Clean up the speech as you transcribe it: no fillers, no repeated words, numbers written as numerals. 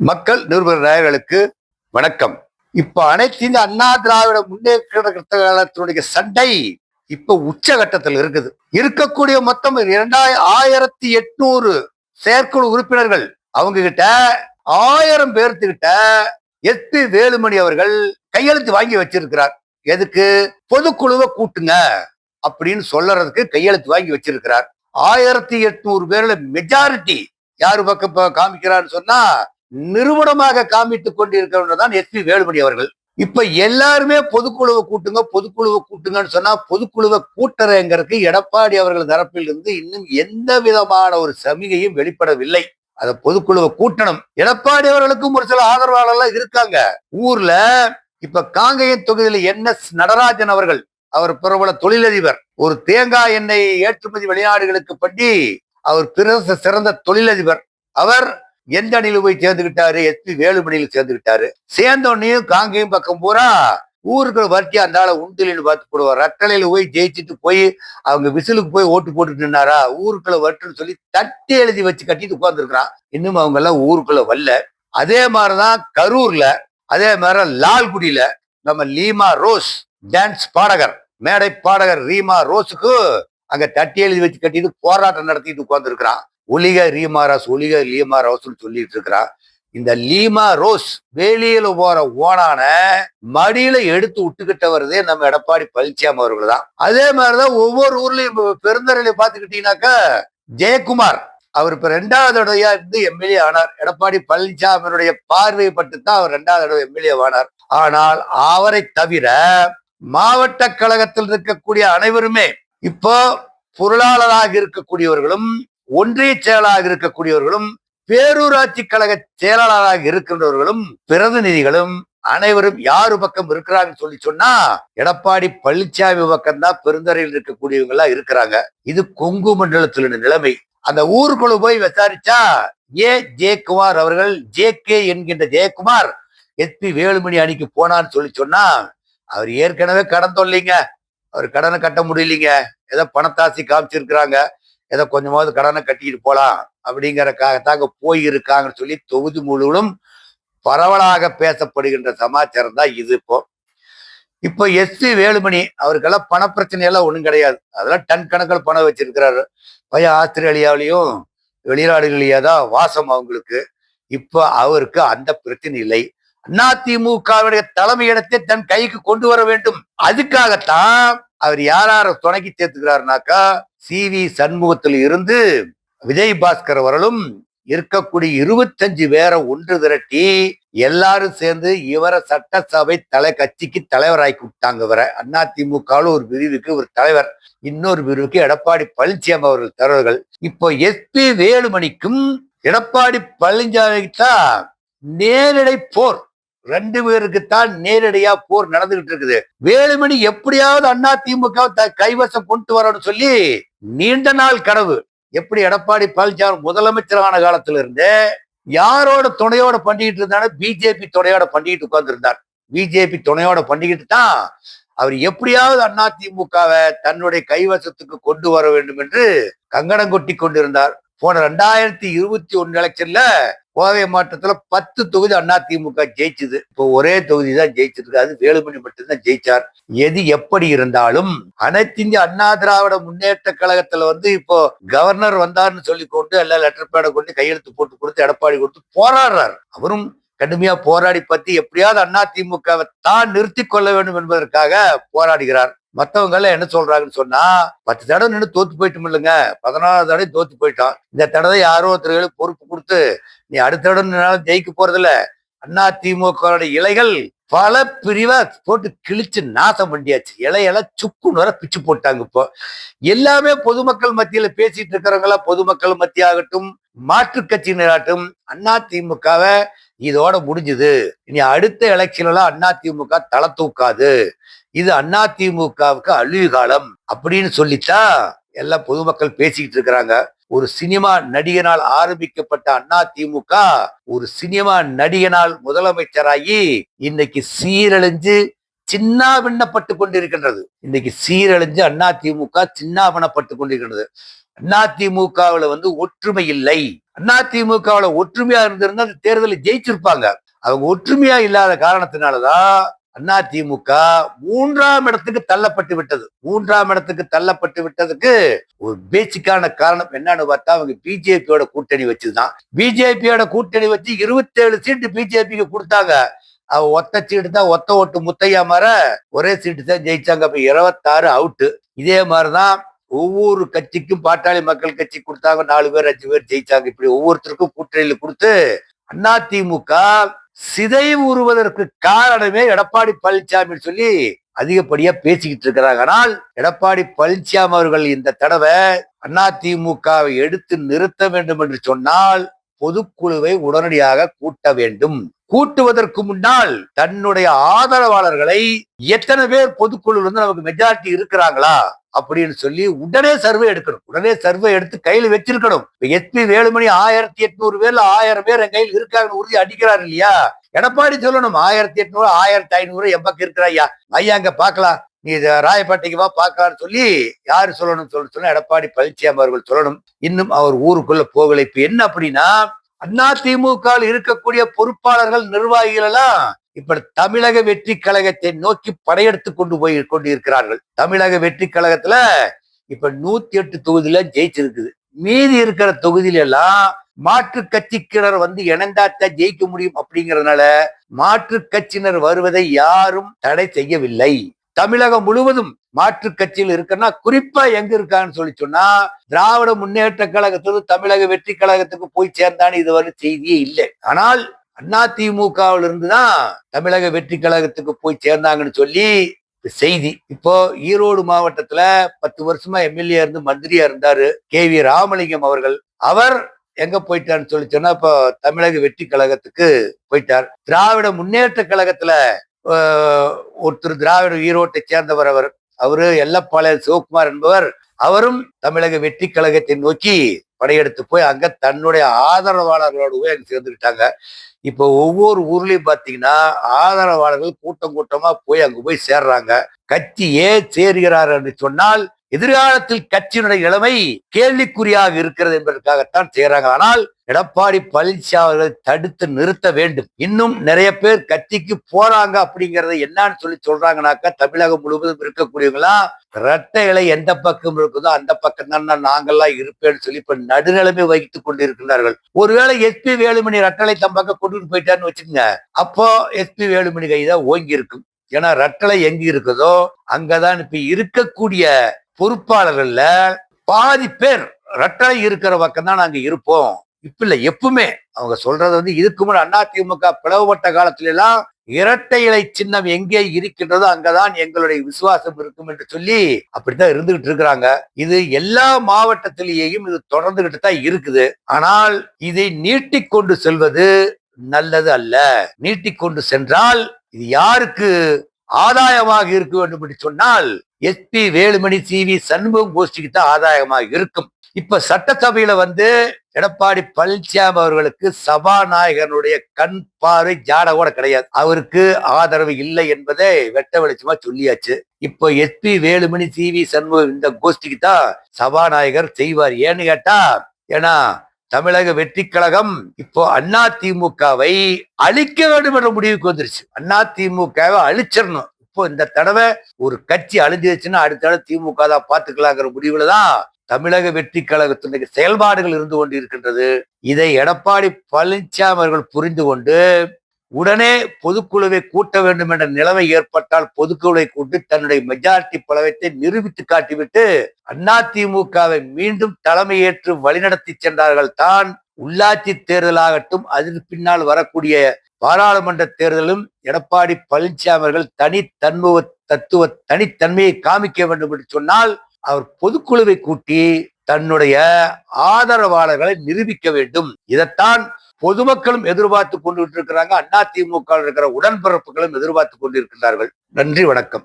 மக்கள் நிருபர் நேயர்களுக்கு வணக்கம். இப்ப அனைத்து இந்த அண்ணா திராவிட முன்னேற்ற கழகத்தினுடைய சண்டை இப்ப உச்சகட்டத்தில் இருக்குது. இருக்கக்கூடிய மொத்தம் 2800 செயற்குழு உறுப்பினர்கள். அவங்க கிட்ட 1000 பேர்த்துக்கிட்ட எஸ்.பி. வேலுமணி அவர்கள் கையெழுத்து வாங்கி வச்சிருக்கிறார். எதுக்கு? பொதுக்குழுவை கூட்டுங்க அப்படின்னு சொல்லறதுக்கு கையெழுத்து வாங்கி வச்சிருக்கிறார். 1800 பேர்ல மெஜாரிட்டி யாரு பக்கம் காமிக்கிறான்னு சொன்னா நிறுவனமாக காமித்துக் கொண்டிருக்கிறவர் தான் எஸ்.பி. வேலுமணி அவர்கள். இப்ப எல்லாருமே பொதுக்குழுவை கூட்டுங்கன்னு சொன்னா பொதுக்குழுவை கூட்டுறங்கிறதுக்கு எடப்பாடி அவர்கள் தரப்பில் இருந்து இன்னும் எந்த விதமான ஒரு சமிகையும் வெளிப்படவில்லை. அத பொதுக்குழுவை கூட்டணும். எடப்பாடி அவர்களுக்கும் ஒரு சில ஆதரவாளர்கள் இருக்காங்க ஊர்ல. இப்ப காங்கேயம் தொகுதியில் என்.எஸ். நடராஜன் அவர்கள், அவர் பிரபல தொழிலதிபர். ஒரு தேங்காய் எண்ணெய் ஏற்றுமதி வெளிநாடுகளுக்கு பண்ணி அவர் சிறந்த தொழிலதிபர். அவர் எந்த அணியில போய் சேர்ந்துகிட்டாரு? எஸ்.பி. வேலுமணியில சேர்ந்துகிட்டாரு. சேர்ந்தோன்னையும் காங்கேயம் பக்கம் பூரா ஊருக்கு வரட்டி அந்த உண்டிலின்னு பார்த்து போடுவார். ரட்டளையில போய் ஜெயிச்சுட்டு போய் அவங்க விசிலுக்கு போய் ஓட்டு போட்டுட்டு நின்னாரா? ஊருக்குள்ள வரட்டுன்னு சொல்லி தட்டி எழுதி வச்சு கட்டிட்டு உட்கார்ந்துருக்கிறான். இன்னும் அவங்க எல்லாம் ஊருக்குள்ள வரல. அதே மாதிரிதான் கரூர்ல, அதே மாதிரி லால்குடியில நம்ம லீமா ரோஸ் டான்ஸ் பாடகர், மேடை பாடகர் ரீமா ரோஸுக்கு அங்க தட்டி எழுதி வச்சு கட்டிட்டு போராட்டம் நடத்திட்டு உட்கார்ந்துருக்கிறான். ஒலிக ரீமாராஸ், ஒலிக லீமா ரோஸ்ன்னு சொல்லிட்டு இருக்கிறான். இந்த லீமா ரோஸ் வெளியில போற ஓனான மடியில எடுத்து விட்டுக்கிட்ட வருதே நம்ம எடப்பாடி பழனிசாமி அவர்கள் தான். அதே மாதிரிதான் ஒவ்வொரு ஊர்லயும் பெருந்தரையில பாத்துக்கிட்டீங்கன்னாக்கா ஜெயக்குமார் அவர் இப்ப 2வது தடவையா இருந்து எம்எல்ஏ ஆனார். எடப்பாடி பழனிசாமியினுடைய பார்வைப்பட்டு தான் அவர் 2வது தடவை எம்எல்ஏ ஆனார். ஆனால் அவரை தவிர மாவட்ட கழகத்தில் இருக்கக்கூடிய அனைவருமே இப்போ பொருளாளராக இருக்கக்கூடியவர்களும், ஒன்றிய செயலாளராக இருக்கக்கூடியவர்களும், பேரூராட்சி கழக செயலாளராக இருக்கின்றவர்களும், பிரதிநிதிகளும் அனைவரும் யாரு பக்கம் இருக்கிறாங்கன்னு சொல்லி சொன்னா எடப்பாடி பழனிசாமி பக்கம் தான் பெருந்தரையில் இருக்கக்கூடியவங்க எல்லாம் இருக்கிறாங்க. இது கொங்கு மண்டலத்தில் நிலைமை. அந்த ஊருக்குள்ள போய் விசாரிச்சா ஜெயக்குமார் அவர்கள், ஜே.கே. என்கின்ற ஜெயக்குமார் எஸ்.பி. வேலுமணி அணிக்கு போனான்னு சொல்லி சொன்னா அவர் ஏற்கனவே கடன் தொல்லைங்க. அவர் கடனை கட்ட முடியலீங்க. ஏதோ பணத்தாசி காமிச்சிருக்கிறாங்க, ஏதோ கொஞ்சமாவது கடனை கட்டிட்டு போலாம் அப்படிங்கறக்காகத்தாங்க போயிருக்காங்கன்னு சொல்லி தொகுதி முழுவதும் பரவலாக பேசப்படுகின்ற சமாச்சாரம் தான் இது. இப்போ எஸ்.பி. வேலுமணி அவருக்கெல்லாம் பண பிரச்சனை எல்லாம் ஒண்ணும் கிடையாது. அதெல்லாம் டன் கணக்கில் பணம் வச்சிருக்கிறாரு. பையன் ஆஸ்திரேலியாவிலையும் வெளிநாடுகளிலேயே தான் வாசம் அவங்களுக்கு. இப்போ அவருக்கு அந்த பிரச்சனை இல்லை. அதிமுகவுடைய தலைமையிடத்தை தன் கைக்கு கொண்டு வர வேண்டும். அதுக்காகத்தான் அவர் யார துணைக்கு சேர்த்துக்கிறாருனாக்கா சி.வி. சண்முகத்தில் இருந்து விஜய் பாஸ்கர் அவர்களும் இருக்கக்கூடிய 25 பேரை ஒன்று திரட்டி எல்லாரும் சேர்ந்து இவரை சட்டசபை கட்சிக்கு தலைவராக்கி விட்டாங்க. இவரை அதிமுகவில் ஒரு பிரிவுக்கு ஒரு தலைவர், இன்னொரு பிரிவுக்கு எடப்பாடி பழனிசாமி அவர்கள் தலைவர்கள். இப்போ எஸ்.பி. வேலுமணிக்கும் எடப்பாடி பழனிசாமிக்கு தான் நேரடி போர். 2 பேருக்குத்தான் நேரடியா போர் நடந்துகிட்டு இருக்குது. வேலுமணி எப்படியாவது அதிமுக கைவசம் கொண்டு வரணும்னு சொல்லி நீண்ட நாள் கனவு. எப்படி எடப்பாடி பழனிசாமி முதலமைச்சரான காலத்துல இருந்து யாரோட துணையோட பண்ணிக்கிட்டு இருந்தாலும் பிஜேபி துணையோட பண்ணிக்கிட்டு உட்கார்ந்து இருந்தார். பிஜேபி துணையோட பண்ணிக்கிட்டு தான் அவர் எப்படியாவது அதிமுகவை தன்னுடைய கைவசத்துக்கு கொண்டு வர வேண்டும் என்று கங்கணம் கொட்டி கொண்டிருந்தார். போன 2021 எலெக்ஷன்ல கோவை மாவட்டத்துல 10 தொகுதி அதிமுக ஜெயிச்சது. இப்போ ஒரே தொகுதி தான் ஜெயிச்சிருக்கு, அது வேலுமணி மட்டும்தான் ஜெயிச்சார். எது எப்படி இருந்தாலும் அனைத்து இந்திய அண்ணா திராவிட முன்னேற்ற கழகத்துல இப்போ கவர்னர் வந்தார்னு சொல்லி கொண்டு எல்லாம் லெட்டர் பேட கொண்டு கையெழுத்து போட்டு கொடுத்து எடப்பாடி கொடுத்து போராடுறார். அவரும் கடுமையா போராடி பத்தி எப்படியாவது அதிமுகவை தான் நிறுத்தி கொள்ள வேண்டும் என்பதற்காக போராடுகிறார். மத்தவங்க எல்லாம் என்ன சொல்றாங்கன்னு சொன்னா 10 தடவை நின்று தோத்து போயிட்டோம் இல்லைங்க, 14வது தடவை தோத்து போயிட்டோம். இந்த தடவை யாரோ ஒருத்தர்களுக்கு பொறுப்பு கொடுத்து நீ அடுத்த தடவை ஜெயிக்க போறதில்ல, அதிமுக இலைகள் பல பிரிவா போட்டு கிழிச்சு நாசம் பண்ணியாச்சு. இலையெல்லாம் சுக்குன்னு வர பிச்சு போட்டாங்க. இப்போ எல்லாமே பொதுமக்கள் மத்தியில பேசிட்டு இருக்கிறவங்களா, பொதுமக்கள் மத்தியாகட்டும் மாற்று கட்சியினராகட்டும் அதிமுகவை இதோட முடிஞ்சது, இனி அடுத்த எலெக்ஷன் எல்லாம் அதிமுக தலை தூக்காது, இது அதிமுகவுக்கு அழிவு காலம் அப்படின்னு சொல்லித்தான் எல்லாம் பொதுமக்கள் பேசிக்கிட்டு இருக்கிறாங்க. ஒரு சினிமா நடிகனால் ஆரம்பிக்கப்பட்ட அதிமுக ஒரு சினிமா நடிகனால் முதலமைச்சராகி இன்னைக்கு சீரழிஞ்சு சின்னாபின்னப்பட்டு கொண்டிருக்கின்றது. இன்னைக்கு சீரழிஞ்சு அதிமுக சின்னாபின்னப்பட்டு கொண்டிருக்கின்றது. அதிமுகவுல ஒற்றுமை இல்லை. அதிமுகவுல ஒற்றுமையா இருந்திருந்தா அந்த தேர்தலில் ஜெயிச்சிருப்பாங்க. அவங்க ஒற்றுமையா இல்லாத காரணத்தினாலதான் அதிமுக 3ஆம் இடத்துக்கு தள்ளப்பட்டு விட்டது. 3ஆம் இடத்துக்கு தள்ளப்பட்டு விட்டதுக்கு ஒரு பேசிக்கான காரணம் என்னன்னு பார்த்தா அவங்க பிஜேபியோட கூட்டணி வச்சுதான். பிஜேபியோட கூட்டணி வச்சு 27 சீட்டு பிஜேபிக்கு கொடுத்தாங்க. அவ ஒத்த சீட்டு தான், ஒத்த ஓட்டு முத்தையா மாற ஒரே சீட்டு தான் ஜெயிச்சாங்க. அப்ப 26 அவுட்டு. இதே மாதிரிதான் ஒவ்வொரு கட்சிக்கும் பாட்டாளி மக்கள் கட்சி கொடுத்தாங்க, 4 பேர் 5 பேர் ஜெயிச்சாங்க. இப்படி ஒவ்வொருத்தருக்கும் கூட்டணியில கொடுத்து அதிமுக சிதைவுறுவதற்கு காரணமே எடப்பாடி பழனிசாமி சொல்லி அதிகப்படியா பேசிக்கிட்டு இருக்கிறாங்க. ஆனால் எடப்பாடி பழனிசாமி அவர்கள் இந்த தடவை அதிமுகவை எடுத்து நிறுத்த வேண்டும் என்று சொன்னால் பொதுக்குழுவை உடனடியாக கூட்ட வேண்டும். கூட்டுவதற்கு முன்னால் தன்னுடைய ஆதரவாளர்களை எத்தனை பேர் பொதுக்குழு நமக்கு மெஜாரிட்டி இருக்கிறாங்களா அப்படின்னு சொல்லி உடனே சர்வே எடுக்கணும். உடனே சர்வே எடுத்து கையில வச்சிருக்கணும். எஸ்பி வேலுமணி 1800 பேர்ல 1000 பேர் என் கையில் இருக்காங்கன்னு உறுதி அடிக்கிறாரு இல்லையா? எடப்பாடி சொல்லணும் 1800 1500 என் பக்கம் இருக்கிறா ஐயா, ஐயா அங்க பாக்கலாம், நீ ராயப்பேட்டைக்கு வா பாக்கலான்னு சொல்லி யாரு சொல்லணும் சொன்னா எடப்பாடி பழனிசாமி அவர்கள் சொல்லணும். இன்னும் அவர் ஊருக்குள்ள போகலை. இப்ப என்ன அப்படின்னா அதிமுக இருக்கக்கூடிய பொறுப்பாளர்கள் நிர்வாகிகள் எல்லாம் இப்ப தமிழக வெற்றி கழகத்தை நோக்கி படையெடுத்து கொண்டு போய் கொண்டிருக்கிறார்கள். தமிழக வெற்றி கழகத்துல இப்ப 108 தொகுதியில ஜெயிச்சிருக்குது. மீதி இருக்கிற தொகுதியில எல்லாம் மாற்று கட்சிக்கினர் இணைந்தாத்தான் ஜெயிக்க முடியும். அப்படிங்கறதுனால மாற்று கட்சியினர் வருவதை யாரும் தடை செய்யவில்லை. தமிழகம் முழுவதும் மாற்று கட்சியில் இருக்குன்னா குறிப்பா எங்க இருக்கான்னு சொல்லி சொன்னா திராவிட முன்னேற்ற கழகத்தோடு தமிழக வெற்றி கழகத்துக்கு போய் சேர்ந்தான்னு இதுவரை செய்தியே இல்லை. ஆனால் அதிமுகவில் இருந்துதான் தமிழக வெற்றி கழகத்துக்கு போய் சேர்ந்தாங்கன்னு சொல்லி செய்தி. இப்போ ஈரோடு மாவட்டத்துல 10 வருஷமா எம்எல்ஏ இருந்து மந்திரியா இருந்தாரு KV ராமலிங்கம் அவர்கள். அவர் எங்க போயிட்டான்னு சொல்லி சொன்னா இப்போ தமிழக வெற்றி கழகத்துக்கு போயிட்டார். திராவிட முன்னேற்ற கழகத்துல ஒருத்தர் திராவிட ஈரோட்டை சேர்ந்தவர் அவரு எல்லப்பாளையம் சிவகுமார் என்பவர். அவரும் தமிழக வெற்றி கழகத்தை நோக்கி படையெடுத்து போய் அங்க தன்னுடைய ஆதரவாளர்களோடு போய் அங்க சேர்ந்துக்கிட்டாங்க. இப்போ ஒவ்வொரு ஊர்லயும் பாத்தீங்கன்னா ஆதரவாளர்கள் கூட்டம் கூட்டமா போய் அங்க போய் சேர்றாங்க. கட்சி ஏன் சேர்கிறார் என்று சொன்னால் எதிர்காலத்தில் கட்சியினுடைய நிலைமை கேள்விக்குறியாக இருக்கிறது என்பதற்காகத்தான் செய்யறாங்க. ஆனால் எடப்பாடி பழனிசாமி அவர்களை தடுத்து நிறுத்த வேண்டும். இன்னும் நிறைய பேர் கட்சிக்கு போறாங்க. அப்படிங்கறத என்னன்னு சொல்லி சொல்றாங்கனாக்கா தமிழகம் முழுவதும் இருக்கக்கூடியவங்களா இரட்டை இலை எந்த பக்கம் இருக்குதோ அந்த பக்கம் தான் நாங்கெல்லாம் இருப்பேன்னு சொல்லி இப்ப நடுநிலைமை வகித்துக் கொண்டிருக்கிறார்கள். ஒருவேளை எஸ்பி வேலுமணி இரட்டலை தம் பக்கம் கொண்டு போயிட்டான்னு வச்சுக்கோங்க, அப்போ எஸ்பி வேலுமணி கைதான் ஓங்கி இருக்கும். ஏன்னா இரட்டலை எங்க இருக்குதோ அங்கதான் இப்ப இருக்கக்கூடிய பொறுப்பாளர்கள்ல பாதி பேர் இரட்டலை இருக்கிற பக்கம் தான் நாங்க இருப்போம். இப்ப இல்ல, எப்பவுமே அவங்க சொல்றது இதுக்கு முன்னாடி அதிமுக பிளவுபட்ட காலத்துல எல்லாம் இரட்டை இலை சின்னம் எங்கே இருக்கின்றதோ அங்கதான் எங்களுடைய விசுவாசம் இருக்கும் என்று சொல்லி அப்படித்தான் இருந்துகிட்டு இருக்கிறாங்க. இது எல்லா மாவட்டத்திலேயும் இது தொடர்ந்துகிட்டு தான் இருக்குது. ஆனால் இதை நீட்டிக்கொண்டு செல்வது நல்லது அல்ல. நீட்டிக்கொண்டு சென்றால் இது யாருக்கு ஆதாயமாக இருக்க வேண்டும் என்று சொன்னால் எஸ்பி வேலுமணி CV சண்முகம் கோஷ்டிக்கு தான் ஆதாயமாக இருக்கும். இப்ப சட்டசபையில எடப்பாடி பழனிசாமி அவர்களுக்கு சபாநாயகனுடைய கண் பார்வை ஜாட கூட கிடையாது. அவருக்கு ஆதரவு இல்லை என்பதை வெட்ட வெளிச்சமா சொல்லியாச்சு. இப்போ எஸ்பி வேலுமணி CV சண்முகம் இந்த கோஷ்டிக்கு தான் சபாநாயகர் செய்வார். ஏன்னு கேட்டா, ஏன்னா தமிழக வெற்றி கழகம் இப்போ அதிமுகவை அழிக்க வேண்டும் என்ற முடிவுக்கு வந்துருச்சு. அதிமுகவை அழிச்சிடணும். இப்போ இந்த தடவை ஒரு கட்சி அழிஞ்சிருச்சுன்னா அடுத்த தடவை திமுக தான் பாத்துக்கலாங்கிற முடிவுலதான் தமிழக வெற்றி கழகத்தினுடைய செயல்பாடுகள் இருந்து கொண்டு இருக்கின்றது. இதை எடப்பாடி பழனிசாமி அவர்கள் புரிந்து கொண்டு உடனே பொதுக்குழுவை கூட்ட வேண்டும் என்ற நிலைமை ஏற்பட்டால் பொதுக்குழுவை கூட்டி தன்னுடைய மெஜாரிட்டி பலவத்தை நிரூபித்து காட்டிவிட்டு அதிமுகவை மீண்டும் தலைமையேற்று வழிநடத்தி சென்றார்கள் தான். உள்ளாட்சி தேர்தலாகட்டும், அதற்கு பின்னால் வரக்கூடிய பாராளுமன்ற தேர்தலும் எடப்பாடி பழனிசாமி அவர்கள் தனித்தன்மையை காமிக்க வேண்டும் என்று சொன்னால் அவர் பொதுக்குழுவை கூட்டி தன்னுடைய ஆதரவாளர்களை நிரூபிக்க வேண்டும். இதைத்தான் பொதுமக்களும் எதிர்பார்த்து கொண்டு இருக்கிறாங்க. அதிமுக இருக்கிற உடன்பிறப்புகளும் எதிர்பார்த்து கொண்டிருக்கிறார்கள். நன்றி, வணக்கம்.